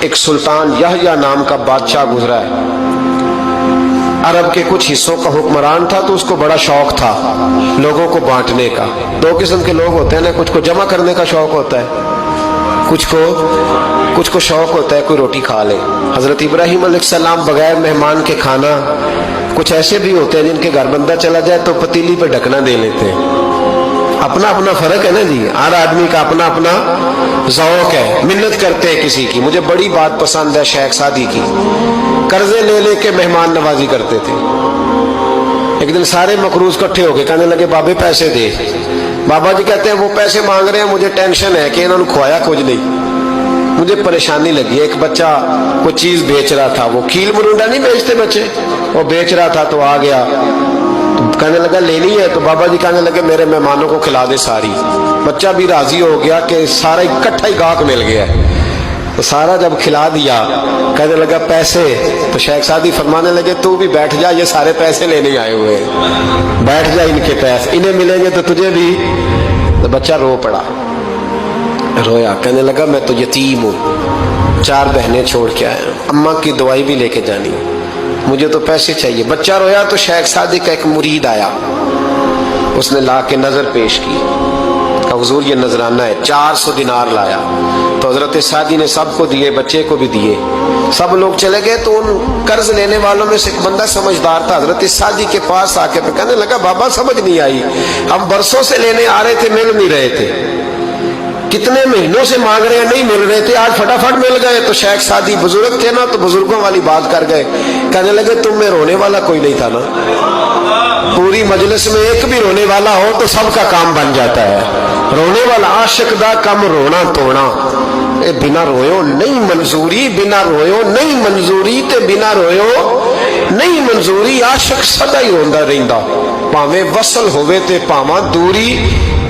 ایک سلطان یحییٰ نام کا بادشاہ گزرا ہے، عرب کے کچھ حصوں کا حکمران تھا، تو اس کو بڑا شوق تھا لوگوں کو بانٹنے کا۔ دو قسم کے لوگ ہوتے ہیں نا، کچھ کو جمع کرنے کا شوق ہوتا ہے، کچھ کو شوق ہوتا ہے کوئی روٹی کھا لے۔ حضرت ابراہیم علیہ السلام بغیر مہمان کے کھانا، کچھ ایسے بھی ہوتے ہیں جن کے گھر بندہ چلا جائے تو پتیلی پہ ڈھکنا دے لیتے ہیں۔ اپنا اپنا فرق ہے نا جی، ہر آدمی کا اپنا اپنا ذوق ہے، منت کرتے ہیں کسی کی۔ مجھے بڑی بات پسند ہے شیخ سعدی کی، قرضے لے لے کے مہمان نوازی کرتے تھے۔ ایک دن سارے مقروض کٹھے ہو کے کہنے لگے بابے پیسے دے۔ بابا جی کہتے ہیں وہ پیسے مانگ رہے ہیں، مجھے ٹینشن ہے کہ انہوں نے کھوایا کچھ نہیں، مجھے پریشانی لگی۔ ایک بچہ کوئی چیز بیچ رہا تھا، وہ کھیل مرونڈا نہیں بیچتے بچے، وہ بیچ رہا تھا تو آ گیا، کہنے لگا لینی ہے؟ تو بابا جی کہنے لگے میرے مہمانوں کو کھلا دے ساری۔ بچہ بھی راضی ہو گیا کہ سارا اکٹھا ہی گاہک مل گیا ہے، تو سارا جب کھلا دیا کہنے لگا پیسے؟ تو شیخ سعدی فرمانے لگے تو بھی بیٹھ جا، یہ سارے پیسے لینے آئے ہوئے ہیں، بیٹھ جا، ان کے پیسے انہیں ملیں گے تو تجھے بھی۔ تو بچہ رو پڑا، رویا، کہنے لگا میں تو یتیم ہوں، 4 بہنیں چھوڑ کے آیا ہوں، اماں کی دوائی بھی لے کے جانی، مجھے تو پیسے چاہیے۔ بچہ رویا تو شیخ سعدی کا ایک مرید آیا، اس نے لا کے نظر پیش کی، کہا حضور یہ نذرانہ ہے، 400 دینار لایا۔ تو حضرت سعدی نے سب کو دیے، بچے کو بھی دیے، سب لوگ چلے گئے۔ تو ان قرض لینے والوں میں سے ایک بندہ سمجھدار تھا، حضرت سعدی کے پاس آ کے کہنے لگا بابا سمجھ نہیں آئی، ہم برسوں سے لینے آ رہے تھے، مل نہیں رہے تھے، کتنے مہینوں سے مانگ رہے ہیں نہیں مل رہے تھے، آج فٹافٹ مل گئے۔ تو شیخ سعدی بزرگ تھے نا، تو بزرگوں والی بات کر گئے، کہنے لگے تم میں رونے والا کوئی نہیں تھا نا، پوری مجلس میں ایک بھی رونے والا ہو تو سب کا کام بن جاتا ہے۔ رونے والا عاشق دا کم رونا توڑا، اے بنا رویو نہیں منظوری، بنا رویو نہیں منظوری تے بنا رویو نہیں منظوری، عاشق سدا ہی روندا رہندا، پاویں وصل ہوئے تے پاواں دوری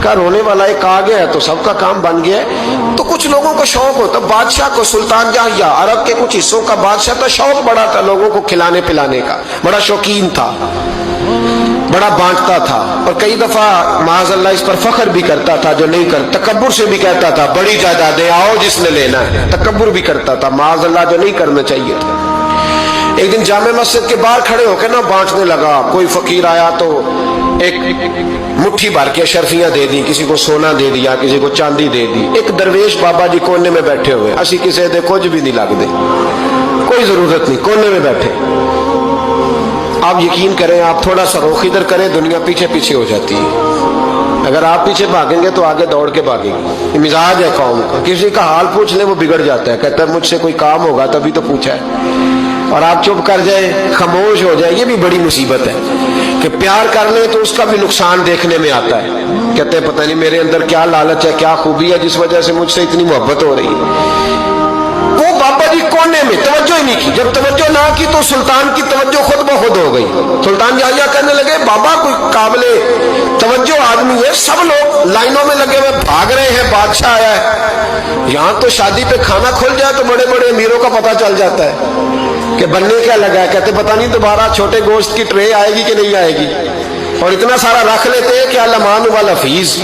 کا۔ رونے والا ایک آ گیا تو سب کا کام بن گیا۔ تو کچھ لوگوں کو شوق ہوتا، بادشاہ کو، سلطان یحییٰ عرب کے کچھ حصوں کا بادشاہ تھا، شوق بڑا تھا لوگوں کو کھلانے پلانے کا، بڑا شوقین تھا، بڑا بانٹتا تھا، اور کئی دفعہ معاذ اللہ اس پر فخر بھی کرتا تھا جو نہیں کر، تکبر سے بھی کہتا تھا بڑی جائیدادیں آؤ جس نے لینا ہے، تکبر بھی کرتا تھا معاذ اللہ جو نہیں کرنا چاہیے تھا۔ ایک دن جامع مسجد کے باہر کھڑے ہو کے نا بانٹنے لگا، کوئی فقیر آیا تو ایک مٹھی بھر کے اشرفیاں دے دی، کسی کو سونا دے دیا، کسی کو چاندی دے دی۔ ایک درویش بابا جی کونے میں بیٹھے ہوئے، اسی کسی دے کچھ بھی نہیں لگ دے، کوئی ضرورت نہیں، کونے میں بیٹھے۔ آپ یقین کریں، آپ تھوڑا سا رخ ادھر کریں، دنیا پیچھے پیچھے ہو جاتی ہے۔ اگر آپ پیچھے بھاگیں گے تو آگے دوڑ کے بھاگیں گے، یہ مزاج ہے قوم کا، کسی کا حال پوچھ لیں وہ بگڑ جاتا ہے، کہتا ہے مجھ سے کوئی کام ہوگا تبھی تو پوچھا ہے، اور آپ چپ کر جائیں، خاموش ہو جائیں، یہ بھی بڑی مصیبت ہے کہ پیار کر لیں تو اس کا بھی نقصان دیکھنے میں آتا ہے، کہتے ہیں پتہ نہیں میرے اندر کیا لالچ ہے، کیا خوبی ہے جس وجہ سے مجھ سے اتنی محبت ہو رہی ہے۔ وہ بابا جی کونے میں توجہ ہی نہیں کی، جب توجہ نہ کی تو سلطان کی توجہ خود بخود ہو گئی۔ سلطان یحییٰ کہنے لگے بابا کوئی قابل توجہ آدمی ہے، سب لوگ لائنوں میں لگے ہوئے بھاگ رہے ہیں، بادشاہ آیا ہے، یہاں تو شادی پہ کھانا کھل جائے تو بڑے بڑے امیروں کا پتہ چل جاتا ہے کہ بننے کیا لگا ہے، کہتے پتہ نہیں دوبارہ چھوٹے گوشت کی ٹرے آئے گی کہ نہیں آئے گی، اور اتنا سارا رکھ لیتے ہیں کہ المان والا فیس،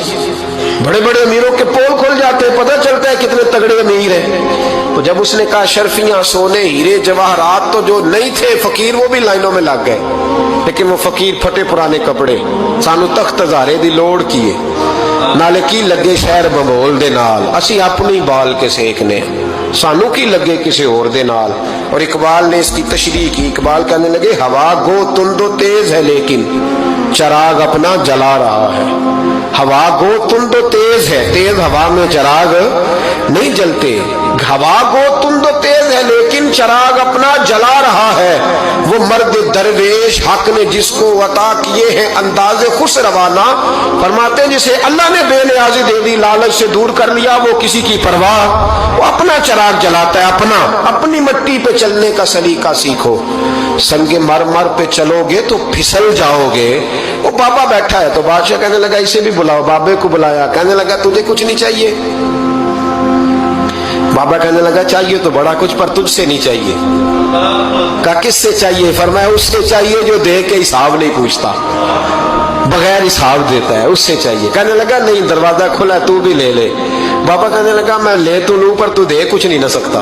بڑے بڑے امیروں کے پول کھل جاتے ہیں، پتہ چلتا ہے کتنے تگڑے امیر ہیں۔ تو جب اس نے کہا شرفیاں، سونے، ہیرے، جواہرات، تو جو نہیں تھے فقیر وہ بھی لائنوں میں لگ گئے، لیکن وہ فقیر پھٹے پرانے کپڑے، سانو تخت ہزارے دی لوڑ کیے، نالے کی لگے شہر بمول دے نال، اسی اپنی بال کے سیکنے، سانو کی لگے کسی اور دے نال۔ اور اقبال نے اس کی تشریح کی، اقبال کہنے لگے ہوا گو تند و تیز ہے لیکن چراغ اپنا جلا رہا ہے، ہوا گو تند و تیز ہے، تیز ہوا میں چراغ نہیں جلتے، ہوا گو تند و تیز ہے لیکن چراغ اپنا جلا رہا ہے، وہ مرد درویش حق نے جس کو عطا کیے ہیں انداز خوش روانہ، فرماتے ہیں جسے اللہ نے بے نیازی دے دی، لالچ سے دور کر لیا، وہ کسی کی پرواہ، وہ اپنا چراغ جلاتا ہے، اپنی مٹی پہ چلنے کا سلیقہ سیکھو، سنگ مرمر پہ چلو گے تو پھسل جاؤ گے۔ وہ بابا بیٹھا ہے تو بادشاہ کہنے لگا اسے بھی بلاؤ، بابے کو بلایا، کہنے لگا تجھے کچھ نہیں چاہیے؟ بابا کہنے لگا چاہیے تو بڑا کچھ پر تجھ سے نہیں چاہیے۔ کہا کس سے چاہیے؟ فرمایا اس سے چاہیے جو دے کے حساب نہیں پوچھتا، بغیر حساب دیتا ہے، اس سے چاہیے۔ کہنے لگا نہیں دروازہ کھلا تو بھی لے لے۔ بابا کہنے لگا میں لے تو لوں پر تو دے کچھ نہیں نہ سکتا،